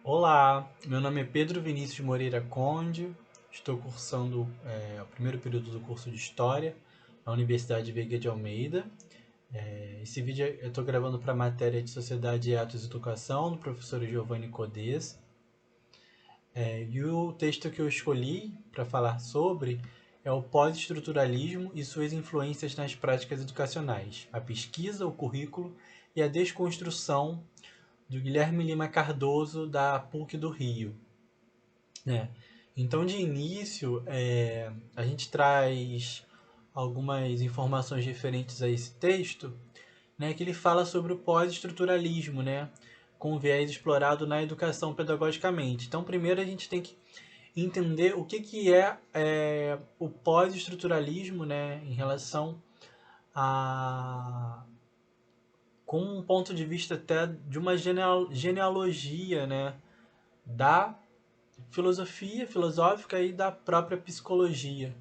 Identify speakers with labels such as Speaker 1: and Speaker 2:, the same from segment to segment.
Speaker 1: Olá, meu nome é Pedro Vinícius Moreira Conde, estou cursando o primeiro período do curso de História na Universidade Veiga de Almeida. Esse vídeo eu estou gravando para a matéria de Sociedade, Atos e Educação, do professor Giovanni Codese. E o texto que eu escolhi para falar sobre é o pós-estruturalismo e suas influências nas práticas educacionais, a pesquisa, o currículo e a desconstrução, do Guilherme Lima Cardoso, da PUC do Rio. Né? Então, de início, a gente traz algumas informações referentes a esse texto, né, que ele fala sobre o pós-estruturalismo, né, com viés explorado na educação pedagogicamente. Então, primeiro a gente tem que entender o que é o pós-estruturalismo, né, em relação a com um ponto de vista até de uma genealogia, né, da filosofia filosófica e da própria psicologia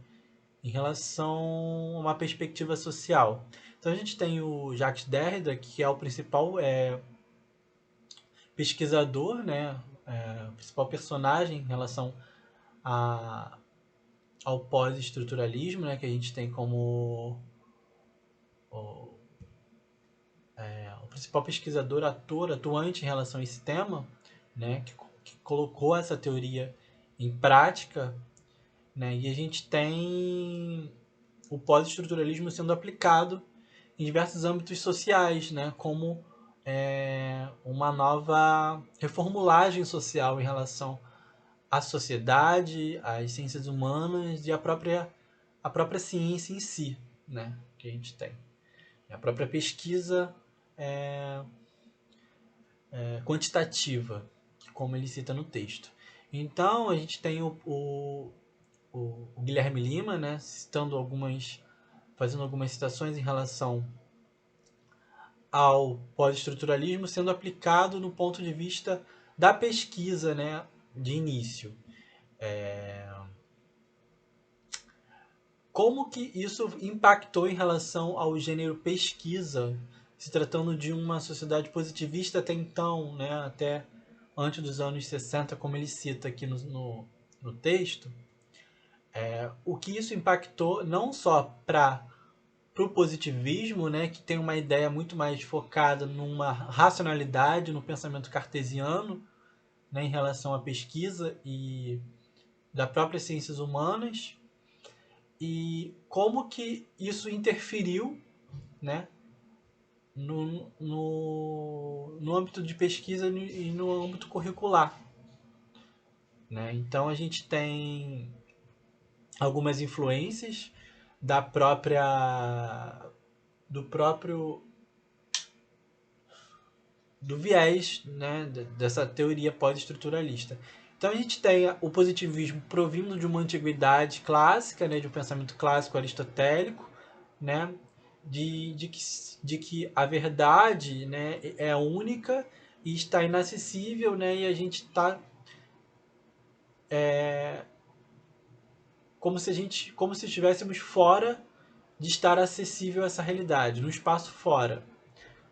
Speaker 1: em relação a uma perspectiva social. Então a gente tem o Jacques Derrida, que é o principal pesquisador, né, o principal personagem em relação a, ao pós-estruturalismo, né, que a gente tem como o, o principal pesquisador, ator, atuante em relação a esse tema, né, que colocou essa teoria em prática, né, e a gente tem o pós-estruturalismo sendo aplicado em diversos âmbitos sociais, né, como uma nova reformulagem social em relação à sociedade, às ciências humanas e à própria ciência em si, né, que a gente tem. A própria pesquisa quantitativa, como ele cita no texto. Então, a gente tem o Guilherme Lima, né, fazendo algumas citações em relação ao pós-estruturalismo sendo aplicado no ponto de vista da pesquisa, né, de início. Como que isso impactou em relação ao gênero pesquisa, se tratando de uma sociedade positivista até então, né, até antes dos anos 60, como ele cita aqui no texto, o que isso impactou não só para o positivismo, né, que tem uma ideia muito mais focada numa racionalidade, no pensamento cartesiano, né, em relação à pesquisa e das próprias ciências humanas, e como que isso interferiu, né, no âmbito de pesquisa e no âmbito curricular. Né? Então a gente tem algumas influências da própria do próprio do viés, né, dessa teoria pós-estruturalista. Então a gente tem o positivismo provindo de uma antiguidade clássica, né, de um pensamento clássico aristotélico, né, de que a verdade, né, é única e está inacessível, né, e a gente está como se estivéssemos fora de estar acessível a essa realidade, no espaço fora.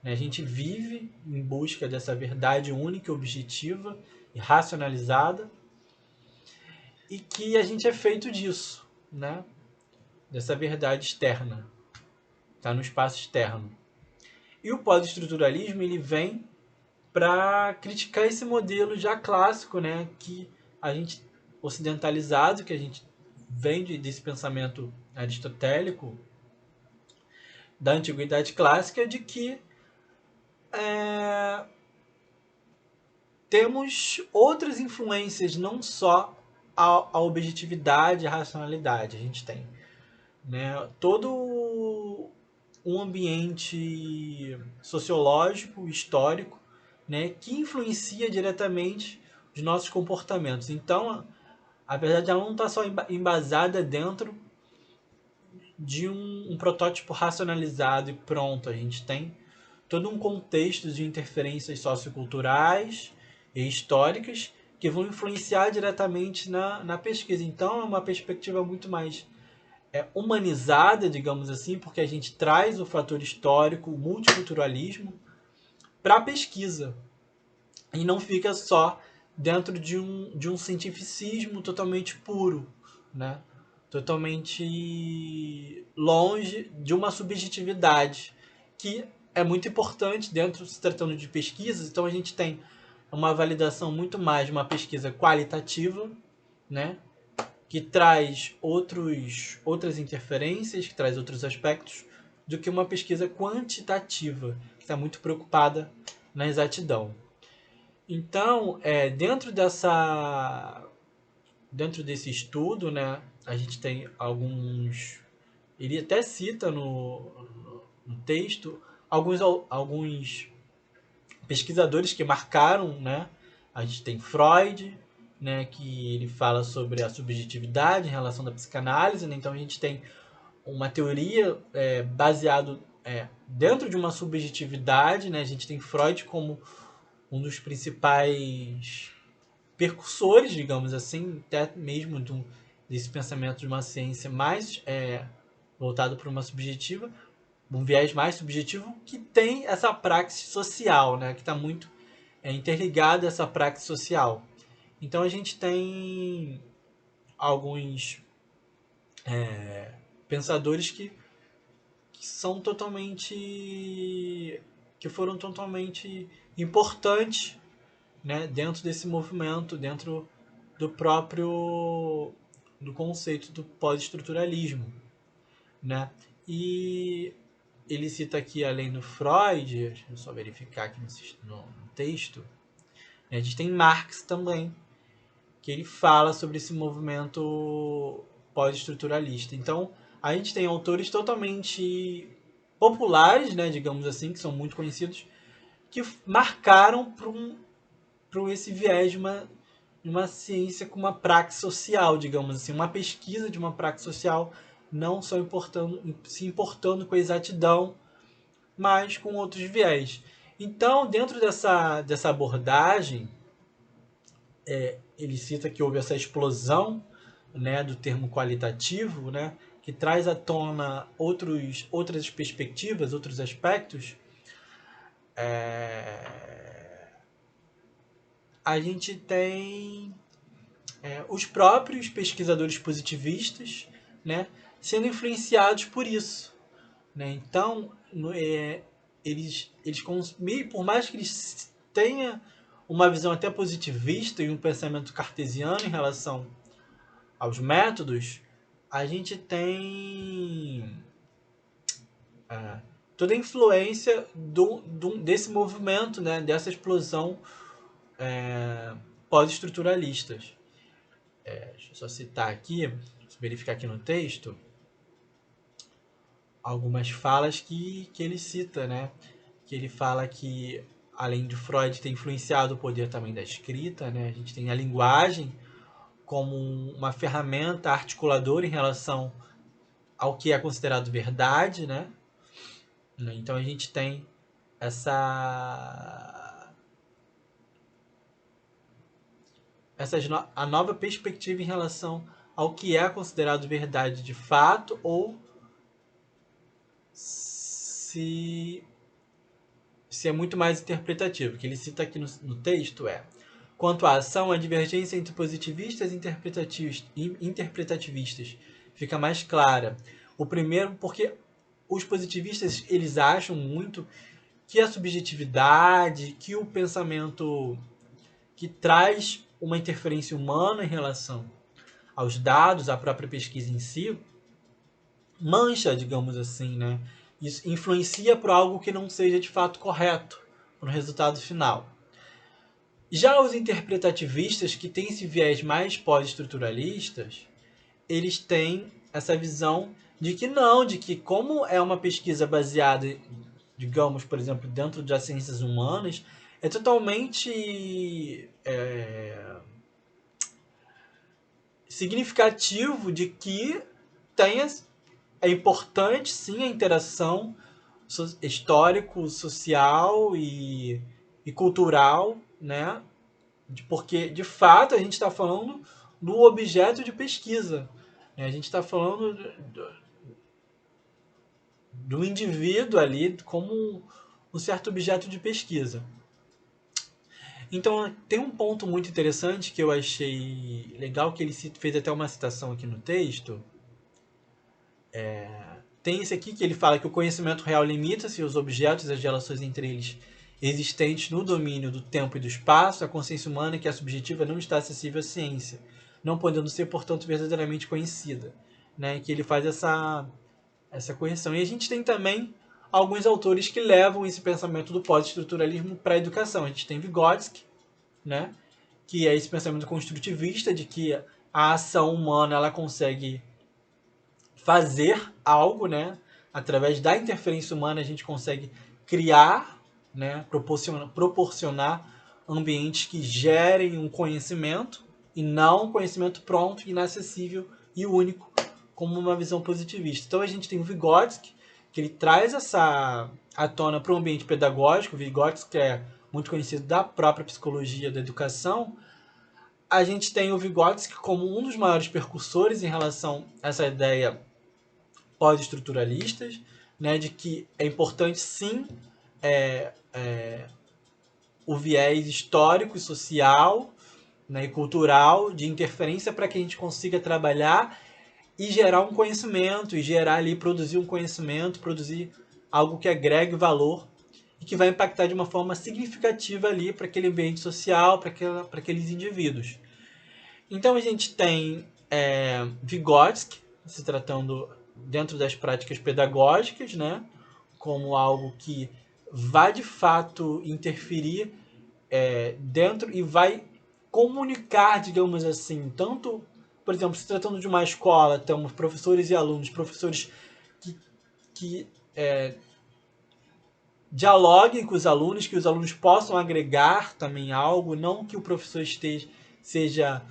Speaker 1: A gente vive em busca dessa verdade única, objetiva e racionalizada, e que a gente é feito disso, né? Dessa verdade externa, está no espaço externo. E o pós-estruturalismo ele vem para criticar esse modelo já clássico, né? Que a gente ocidentalizado, que a gente vem desse pensamento aristotélico da antiguidade clássica, de que é, temos outras influências, não só a objetividade, a racionalidade. A gente tem, né, todo um ambiente sociológico, histórico, né, que influencia diretamente os nossos comportamentos. Então, a verdade ela não está só embasada dentro de um protótipo racionalizado e pronto. A gente tem todo um contexto de interferências socioculturais e históricas que vão influenciar diretamente na pesquisa. Então, é uma perspectiva muito mais humanizada, digamos assim, porque a gente traz o fator histórico, o multiculturalismo, para a pesquisa. E não fica só dentro de um cientificismo totalmente puro, né? Totalmente longe de uma subjetividade, que é muito importante dentro, se tratando de pesquisas. Então a gente tem uma validação muito mais de uma pesquisa qualitativa, né? Que traz outras interferências, que traz outros aspectos, do que uma pesquisa quantitativa, que está muito preocupada na exatidão. Então, dentro desse estudo, né, a gente tem alguns. Ele até cita no texto alguns pesquisadores que marcaram, né? A gente tem Freud, né, que ele fala sobre a subjetividade em relação da psicanálise, né? Então a gente tem uma teoria baseado dentro de uma subjetividade, né? A gente tem Freud como um dos principais percursores, digamos assim, até mesmo desse pensamento de uma ciência mais voltado para uma subjetiva, um viés mais subjetivo, que tem essa praxis social, né, que está muito interligada a essa praxis social. Então a gente tem alguns pensadores que são totalmente que foram totalmente importantes, né, dentro desse movimento, dentro do próprio do conceito do pós-estruturalismo, né? E ele cita aqui, além do Freud, deixa eu só verificar aqui no texto, né, a gente tem Marx também, que ele fala sobre esse movimento pós-estruturalista. Então, a gente tem autores totalmente populares, né, digamos assim, que são muito conhecidos, que marcaram para esse viés de uma ciência com uma praxis social, digamos assim, uma pesquisa de uma praxis social, não só se importando com a exatidão, mas com outros viés. Então, dentro dessa abordagem, ele cita que houve essa explosão, né, do termo qualitativo, né, que traz à tona outras perspectivas, outros aspectos. A gente tem os próprios pesquisadores positivistas, né, sendo influenciados por isso, né? Então, eles por mais que eles tenham uma visão até positivista e um pensamento cartesiano em relação aos métodos, a gente tem toda a influência desse movimento, né, dessa explosão pós-estruturalistas. Deixa eu só citar aqui, verificar aqui no texto, algumas falas que ele cita, né? Que ele fala que, além de Freud ter influenciado o poder também da escrita, né? A gente tem a linguagem como uma ferramenta articuladora em relação ao que é considerado verdade, né? Então a gente tem a nova perspectiva em relação ao que é considerado verdade de fato, ou se é muito mais interpretativo. O que ele cita aqui no texto quanto à ação, a divergência entre positivistas e interpretativistas fica mais clara. O primeiro, porque os positivistas eles acham muito que a subjetividade, que o pensamento que traz uma interferência humana em relação aos dados, à própria pesquisa em si, mancha, digamos assim, né? Isso influencia por algo que não seja de fato correto no resultado final. Já os interpretativistas, que têm esse viés mais pós-estruturalistas, eles têm essa visão de que não, de que como é uma pesquisa baseada, digamos, por exemplo, dentro das ciências humanas, é totalmente significativo de que é importante sim a interação histórico, social e cultural, né? Porque de fato a gente está falando do objeto de pesquisa, né? A gente está falando do indivíduo ali como um certo objeto de pesquisa. Então, tem um ponto muito interessante que eu achei legal, que ele fez até uma citação aqui no texto. Tem esse aqui que ele fala que o conhecimento real limita-se aos objetos e às relações entre eles existentes no domínio do tempo e do espaço. A consciência humana, que é subjetiva, não está acessível à ciência, não podendo ser, portanto, verdadeiramente conhecida. Né? Que ele faz essa correção. E a gente tem também alguns autores que levam esse pensamento do pós-estruturalismo para a educação. A gente tem Vygotsky, né? Que é esse pensamento construtivista de que a ação humana ela consegue fazer algo, né? Através da interferência humana a gente consegue criar, né? Proporcionar ambientes que gerem um conhecimento e não um conhecimento pronto, inacessível e único, como uma visão positivista. Então a gente tem o Vygotsky, que ele traz essa à tona para o ambiente pedagógico. O Vygotsky é muito conhecido da própria psicologia da educação. A gente tem o Vygotsky como um dos maiores percursores em relação a essa ideia pós-estruturalistas, né, de que é importante sim o viés histórico e social, né, e cultural de interferência para que a gente consiga trabalhar e gerar um conhecimento, e gerar ali, produzir um conhecimento, produzir algo que agregue valor e que vai impactar de uma forma significativa ali para aquele ambiente social, para aqueles indivíduos. Então a gente tem Vygotsky, se tratando dentro das práticas pedagógicas, né, como algo que vai de fato interferir dentro e vai comunicar, digamos assim, tanto, por exemplo, se tratando de uma escola, temos professores e alunos, professores que dialoguem com os alunos, que os alunos possam agregar também algo, não que o professor seja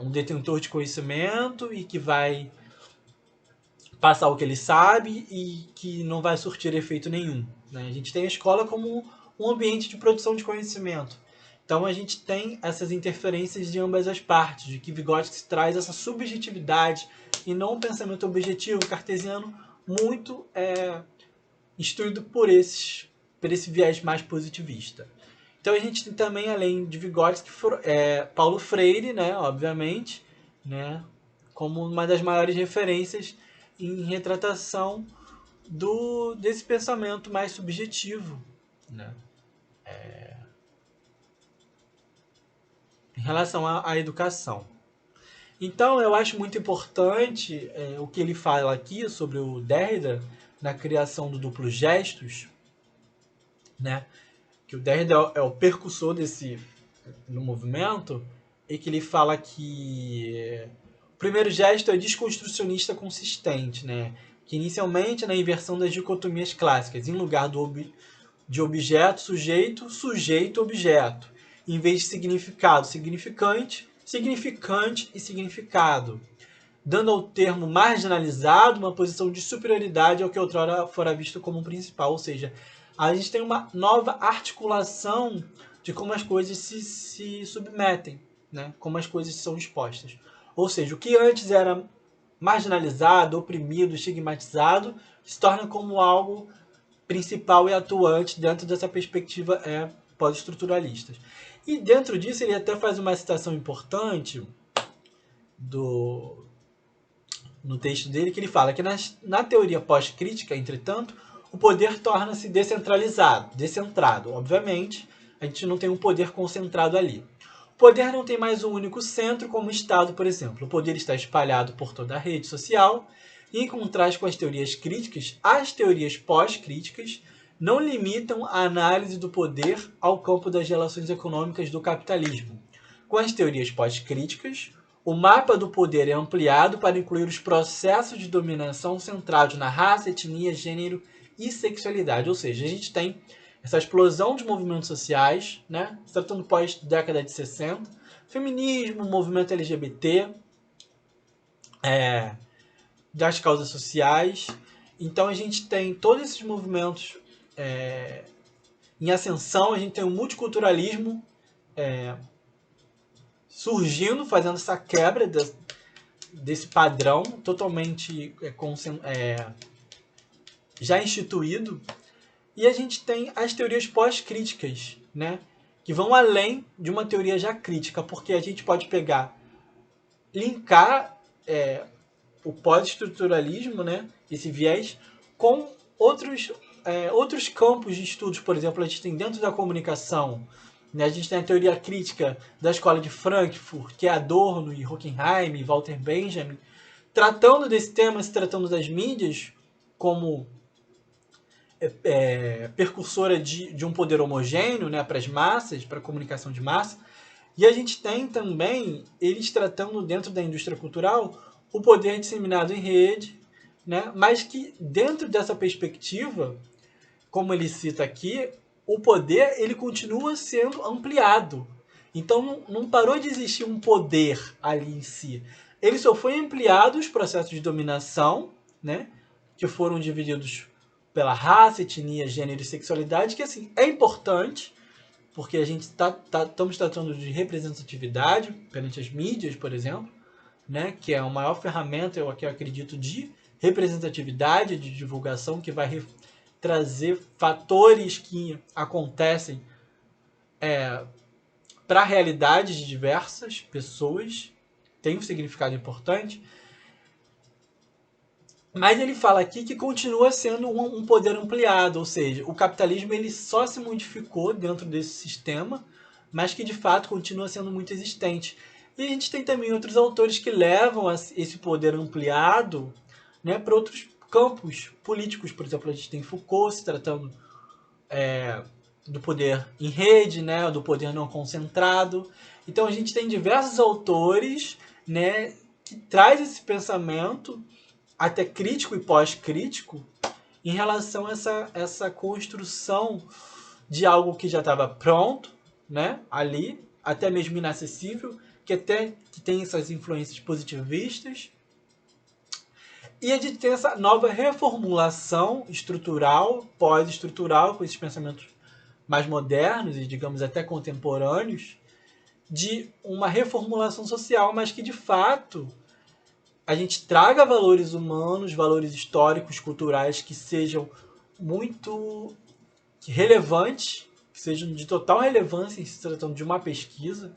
Speaker 1: um detentor de conhecimento e que vai passar o que ele sabe e que não vai surtir efeito nenhum. Né? A gente tem a escola como um ambiente de produção de conhecimento. Então a gente tem essas interferências de ambas as partes, de que Vygotsky traz essa subjetividade e não um pensamento objetivo cartesiano muito instruído por esse viés mais positivista. Então a gente tem também, além de Vygotsky, Paulo Freire, né, obviamente, né, como uma das maiores referências em retratação desse pensamento mais subjetivo, né, em relação à educação. Então eu acho muito importante o que ele fala aqui sobre o Derrida na criação do duplo gestos, né, que o Derrida é o percussor no movimento, e que ele fala que o primeiro gesto é desconstrucionista consistente, né? Que inicialmente na inversão das dicotomias clássicas, em lugar de objeto, sujeito, sujeito, objeto, em vez de significado, significante, significante e significado, dando ao termo marginalizado uma posição de superioridade ao que outrora fora visto como principal, ou seja, a gente tem uma nova articulação de como as coisas se submetem, né? Como as coisas são expostas. Ou seja, o que antes era marginalizado, oprimido, estigmatizado, se torna como algo principal e atuante dentro dessa perspectiva pós-estruturalista. E dentro disso ele até faz uma citação importante no texto dele, que ele fala que na teoria pós-crítica, entretanto, o poder torna-se descentrado. Obviamente, a gente não tem um poder concentrado ali. O poder não tem mais um único centro, como o Estado, por exemplo. O poder está espalhado por toda a rede social, e em contraste com as teorias críticas, as teorias pós-críticas não limitam a análise do poder ao campo das relações econômicas do capitalismo. Com as teorias pós-críticas, o mapa do poder é ampliado para incluir os processos de dominação centrados na raça, etnia, gênero e sexualidade. Ou seja, a gente tem essa explosão de movimentos sociais, né? Se tratando pós-década de 60, feminismo, movimento LGBT, das causas sociais. Então a gente tem todos esses movimentos em ascensão, a gente tem o multiculturalismo surgindo, fazendo essa quebra desse padrão totalmente já instituído. E a gente tem as teorias pós-críticas, né, que vão além de uma teoria já crítica, porque a gente pode linkar o pós-estruturalismo, né, esse viés, com outros campos de estudos. Por exemplo, a gente tem dentro da comunicação, né, a gente tem a teoria crítica da Escola de Frankfurt, que é Adorno e Horkheimer e Walter Benjamin, tratando desse tema, se tratando das mídias como percursora de um poder homogêneo, né, para as massas, para a comunicação de massa. E a gente tem também eles tratando dentro da indústria cultural o poder disseminado em rede, né, mas que dentro dessa perspectiva, como ele cita aqui, o poder ele continua sendo ampliado. Então não parou de existir um poder ali em si. Ele só foi ampliado os processos de dominação, né, que foram divididos pela raça, etnia, gênero e sexualidade, que assim é importante, porque a gente estamos tratando de representatividade perante as mídias, por exemplo, né, que é a maior ferramenta, eu acredito, de representatividade, de divulgação, que vai trazer fatores que acontecem para a realidade de diversas pessoas, tem um significado importante. Mas ele fala aqui que continua sendo um poder ampliado, ou seja, o capitalismo ele só se modificou dentro desse sistema, mas que de fato continua sendo muito existente. E a gente tem também outros autores que levam esse poder ampliado, né, para outros campos políticos. Por exemplo, a gente tem Foucault se tratando do poder em rede, né, do poder não concentrado. Então a gente tem diversos autores, né, que traz esse pensamento até crítico e pós-crítico em relação a essa construção de algo que já estava pronto, né, ali, até mesmo inacessível, que tem essas influências positivistas. E a gente tem essa nova reformulação estrutural, pós-estrutural, com esses pensamentos mais modernos e, digamos, até contemporâneos, de uma reformulação social, mas que, de fato, a gente traga valores humanos, valores históricos, culturais que sejam muito relevantes, que sejam de total relevância em se tratando de uma pesquisa,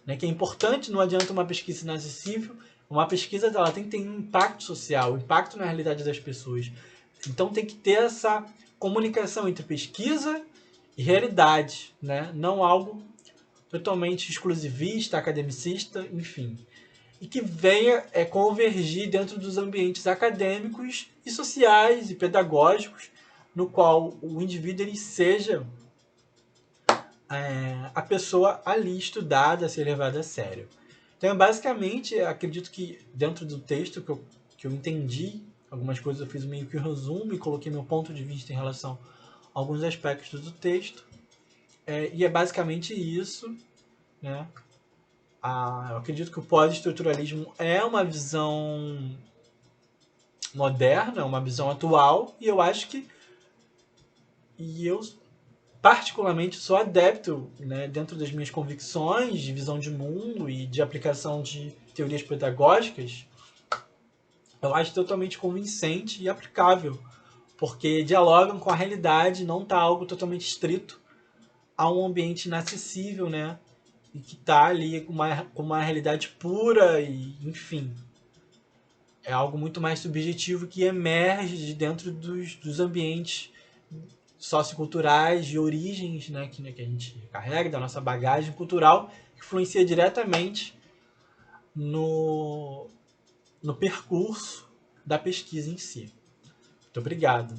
Speaker 1: né, que é importante, não adianta uma pesquisa inacessível, uma pesquisa ela tem que ter um impacto social, um impacto na realidade das pessoas. Então tem que ter essa comunicação entre pesquisa e realidade, né? Não algo totalmente exclusivista, academicista, enfim. E que venha convergir dentro dos ambientes acadêmicos e sociais e pedagógicos, no qual o indivíduo ele seja a pessoa ali estudada, a ser levada a sério. Então, basicamente, acredito que dentro do texto que eu entendi, algumas coisas eu fiz meio que um resumo e coloquei meu ponto de vista em relação a alguns aspectos do texto. E é basicamente isso, né? Eu acredito que o pós-estruturalismo é uma visão moderna, uma visão atual, e eu acho que eu particularmente sou adepto, né, dentro das minhas convicções de visão de mundo e de aplicação de teorias pedagógicas, eu acho totalmente convincente e aplicável, porque dialogam com a realidade, não está algo totalmente estrito a um ambiente inacessível, né, e que está ali com uma realidade pura e, enfim, é algo muito mais subjetivo que emerge de dentro dos ambientes socioculturais, de origens, né, que a gente carrega, da nossa bagagem cultural, que influencia diretamente no percurso da pesquisa em si. Muito obrigado.